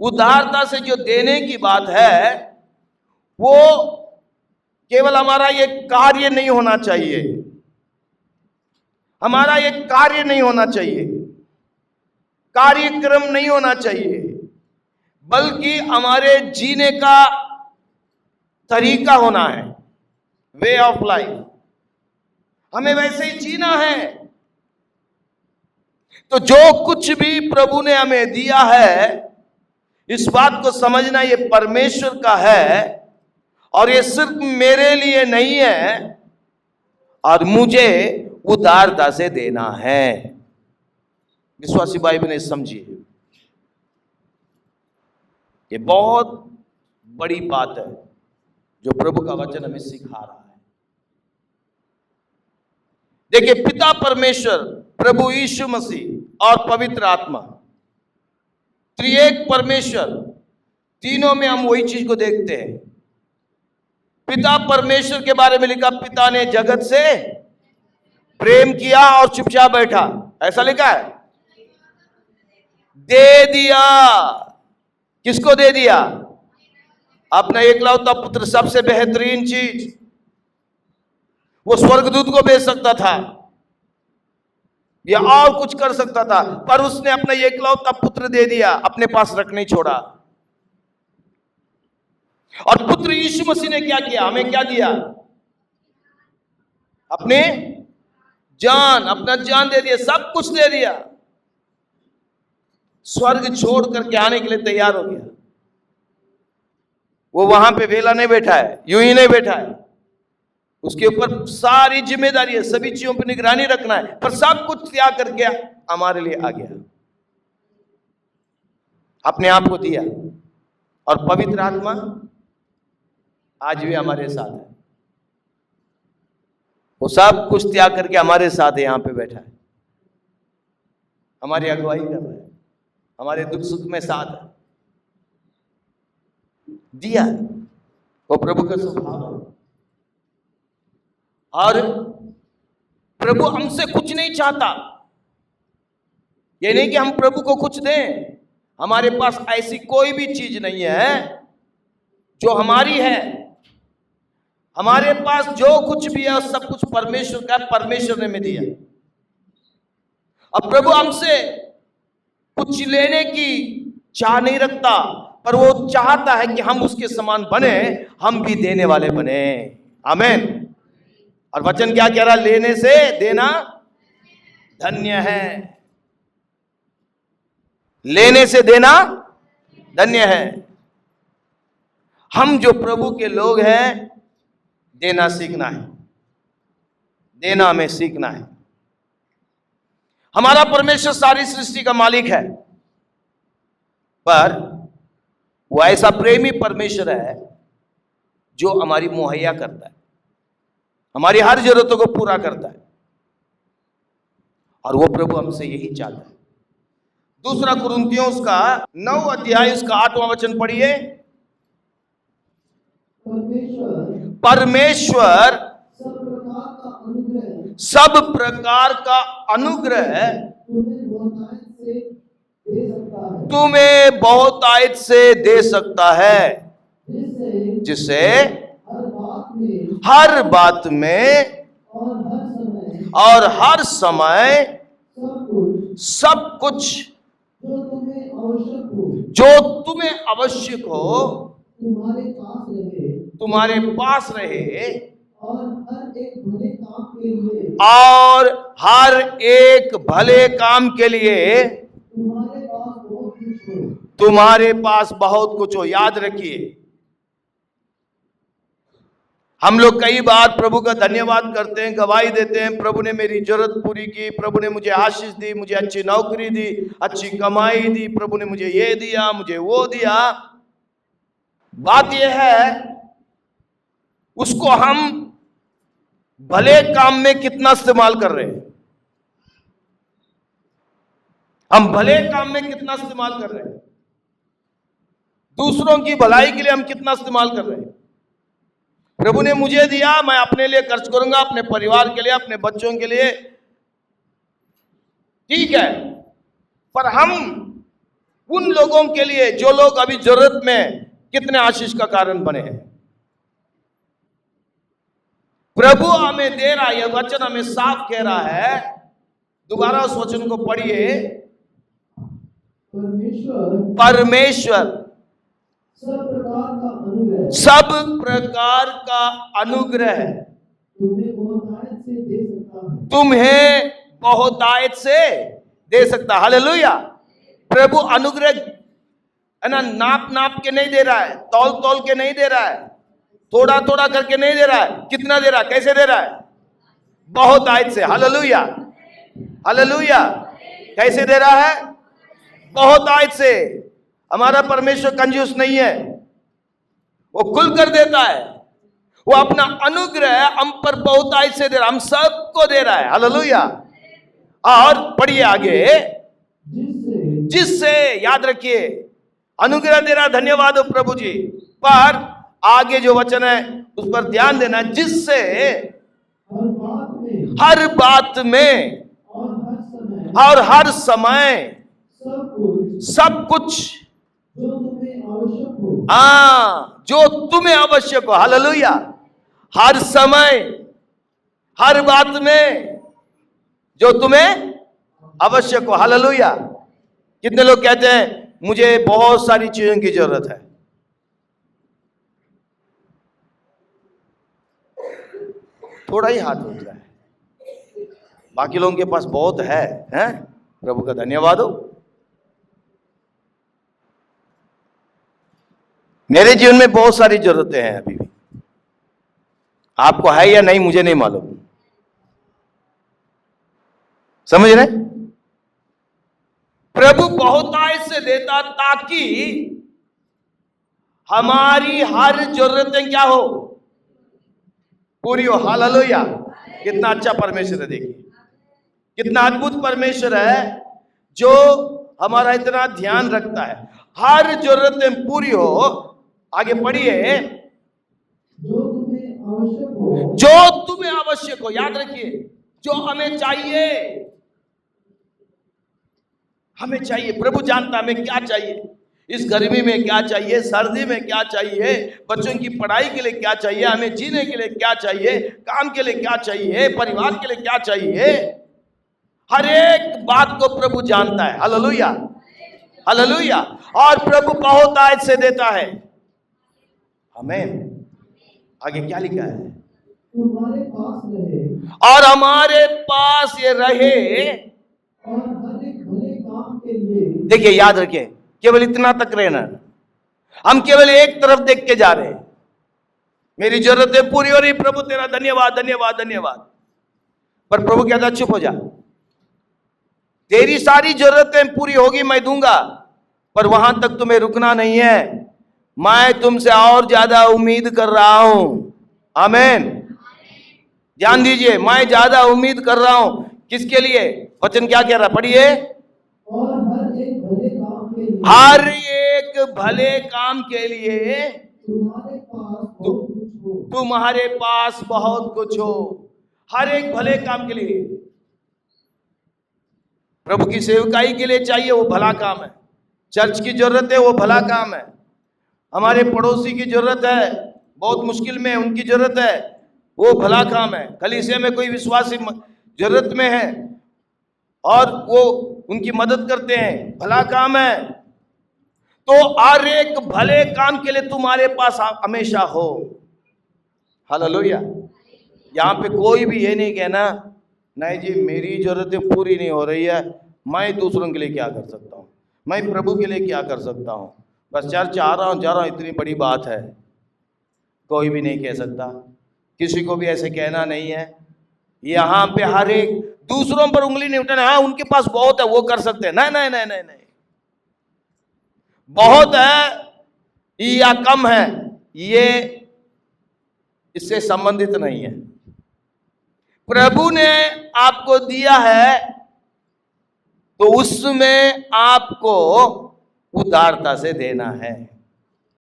उदारता से जो देने की बात है, वो केवल हमारा ये कार्य नहीं होना चाहिए, हमारा ये कार्य नहीं होना चाहिए, कार्यक्रम नहीं होना चाहिए, बल्कि हमारे जीने का तरीका होना है, वे ऑफ लाइफ। हमें वैसे ही जीना है। तो जो कुछ भी प्रभु ने हमें दिया है, इस बात को समझना ये परमेश्वर का है, और ये सिर्फ मेरे लिए नहीं है, और मुझे उदारता से देना है। विश्वासी भाई बहन समझिए, ये बहुत बड़ी बात है जो प्रभु का वचन हमें सिखा रहा है। देखिए, पिता परमेश्वर, प्रभु यीशु मसीह और पवित्र आत्मा, त्रिएक परमेश्वर, तीनों में हम वही चीज को देखते हैं। पिता परमेश्वर के बारे में लिखा, पिता ने जगत से प्रेम किया और चुपचाप बैठा, ऐसा लिखा है। दे दिया, किसको दे दिया? अपना एकलौता पुत्र, सबसे बेहतरीन चीज। वो स्वर्गदूत को भेज सकता था या और कुछ कर सकता था, पर उसने अपना एकलौता पुत्र दे दिया, अपने पास रख नहीं छोड़ा। और पुत्र यीशु मसीह ने क्या किया? हमें क्या दिया? अपने जान, अपना जान दे दिया, सब कुछ दे दिया। स्वर्ग छोड़ करके आने के लिए तैयार हो गया। वो वहां पे वेला नहीं बैठा है, यूं ही नहीं बैठा है। उसके ऊपर सारी जिम्मेदारी है, सभी चीजों पर निगरानी रखना है, पर सब कुछ त्याग करके हमारे लिए आ गया, अपने आप को दिया। और पवित्र आत्मा आज भी हमारे साथ है। वो सब कुछ त्याग करके हमारे साथ है, यहां पे बैठा है, हमारी अगुवाई कर रहा है, हमारे दुख सुख में साथ है। दिया, वो प्रभु का स्वभाव है। और प्रभु हमसे कुछ नहीं चाहता। ये नहीं कि हम प्रभु को कुछ दें, हमारे पास ऐसी कोई भी चीज नहीं है जो हमारी है। हमारे पास जो कुछ भी है सब कुछ परमेश्वर का, परमेश्वर ने हमें दिया। अब प्रभु हमसे कुछ लेने की चाह नहीं रखता, पर वो चाहता है कि हम उसके समान बने, हम भी देने वाले बने। आमीन। और वचन क्या कह रहा? लेने से देना धन्य है। लेने से देना धन्य है। हम जो प्रभु के लोग हैं, देना सीखना है, देना हमें सीखना है। हमारा परमेश्वर सारी सृष्टि का मालिक है, पर वो ऐसा प्रेमी परमेश्वर है जो हमारी मुहैया करता है, हमारी हर जरूरतों को पूरा करता है। और वो प्रभु हमसे यही चाहता है। दूसरा कुरिन्थियों उसका 9 अध्याय उसका 8वां वचन पढ़िए। परमेश्वर सब प्रकार का अनुग्रह तुम्हें बहुतायत से दे सकता है, जिससे हर बात में और हर समय सब कुछ जो तुम्हें आवश्यक हो तुम्हारे पास रहे, और हर एक भले काम के लिए तुम्हारे पास बहुत कुछ हो। याद रखिए, हम लोग कई बार प्रभु का धन्यवाद करते हैं, गवाही देते हैं, प्रभु ने मेरी जरूरत पूरी की, प्रभु ने मुझे आशीष दी, मुझे अच्छी नौकरी दी, अच्छी कमाई दी, प्रभु ने मुझे ये दिया, मुझे वो दिया। बात यह है, उसको हम भले काम में कितना इस्तेमाल कर रहे हैं। हम भले काम में कितना इस्तेमाल कर रहे हैं, दूसरों की भलाई के लिए हम कितना इस्तेमाल कर रहे हैं। प्रभु ने मुझे दिया, मैं अपने लिए खर्च करूंगा, अपने परिवार के लिए, अपने बच्चों के लिए, ठीक है। पर हम उन लोगों के लिए जो लोग अभी जरूरत में, कितने आशीष का कारण बने हैं। प्रभु हमें दे रहा है, यह वचन हमें साफ कह रहा है। दोबारा उस वचन को पढ़िए। परमेश्वर सब प्रकार का अनुग्रह तुम्हें बहुतायत से दे सकता। हालेलुया। प्रभु अनुग्रह है ना, नाप नाप के नहीं दे रहा है, तौल तौल के नहीं दे रहा है, थोड़ा थोड़ा करके नहीं दे रहा है। कितना दे रहा है, कैसे दे रहा है? बहुतायत से। Hallelujah, hallelujah. कैसे दे रहा है? बहुतायत से। हमारा परमेश्वर कंजूस नहीं है, वो खुल कर देता है। वो अपना अनुग्रह हम पर बहुतायत से दे रहा है, हम सबको दे रहा है। हालेलुया। और पढ़िए आगे, जिससे याद रखिए अनुग्रह दे रहा, धन्यवाद हो प्रभु जी। पर आगे जो वचन है उस पर ध्यान देना, जिससे हर बात में और हर समय सब कुछ जो तुम्हें आवश्यक हो। हालेलुया। हर समय हर बात में जो तुम्हें आवश्यक हो। हालेलुया। कितने लोग कहते हैं मुझे बहुत सारी चीजों की जरूरत है। थोड़ा ही हाथ उठ रहा है, बाकी लोगों के पास बहुत है, हैं? प्रभु का धन्यवाद हो। मेरे जीवन में बहुत सारी जरूरतें हैं अभी भी। आपको है या नहीं मुझे नहीं मालूम, समझ रहे? प्रभु बहुतायत से देता ताकि हमारी हर जरूरतें क्या हो, पूरी हो। हालेलुया। कितना अच्छा परमेश्वर है, देखिए कितना अद्भुत परमेश्वर है जो हमारा इतना ध्यान रखता है, हर जरूरतें पूरी हो। आगे पढ़िए, जो तुम्हें आवश्यक हो। याद रखिए, जो हमें चाहिए, हमें चाहिए। प्रभु जानता है हमें क्या चाहिए, इस गर्मी में क्या चाहिए, सर्दी में क्या चाहिए, बच्चों की पढ़ाई के लिए क्या चाहिए, हमें जीने के लिए क्या चाहिए, काम के लिए क्या चाहिए, परिवार के लिए क्या चाहिए। हर एक बात को प्रभु जानता है। Hallelujah, hallelujah. और प्रभु बहुतायत से देता है। आमीन। आगे क्या लिखा है? तुम्हारे पास रहे और हमारे पास ये रहे और हर एक भले काम के लिए। देखिए याद रखिए, केवल इतना तक रहना। हम केवल एक तरफ देख के जा रहे हैं, मेरी जरूरतें पूरी हो रही, प्रभु तेरा धन्यवाद धन्यवाद धन्यवाद। पर प्रभु कहता चुप हो जा, तेरी सारी जरूरतें पूरी होगी मैं दूंगा, पर वहां तक तुम्हें रुकना नहीं है। मैं तुमसे और ज्यादा उम्मीद कर रहा हूं। आमीन। ध्यान दीजिए, मैं ज्यादा उम्मीद कर रहा हूं। किसके लिए? वचन क्या कह रहा, पढ़िए। और हर एक भले काम के लिए, हर एक भले काम के लिए तुम्हारे पास बहुत कुछ हो। हर एक भले काम के लिए, प्रभु की सेवकाई के लिए चाहिए, वो भला काम है। चर्च की जरूरत है, वो भला काम है। हमारे पड़ोसी की जरूरत है, बहुत मुश्किल में उनकी जरूरत है, वो भला काम है। कलीसिया में कोई विश्वासी जरूरत में है और वो उनकी मदद करते हैं, भला काम है। तो हर एक भले काम के लिए तुम्हारे पास हमेशा हो। हालेलुया। यहां पे कोई भी ये नहीं कहना नहीं जी मेरी जरूरतें पूरी नहीं हो रही है, मैं दूसरों के लिए क्या कर सकता हूं, मैं प्रभु के लिए क्या कर सकता हूं, बस चर्च आ रहा हूं जा रहा हूं, इतनी बड़ी बात है। कोई भी नहीं कह सकता, किसी को भी ऐसे कहना नहीं है। यहां पे हर एक दूसरों पर उंगली नहीं उठाना। हाँ उनके पास बहुत है, वो कर सकते हैं। नहीं नहीं नहीं नहीं नहीं, बहुत है या कम है, ये इससे संबंधित नहीं है। प्रभु ने आपको दिया है तो उसमें आपको उदारता से देना है।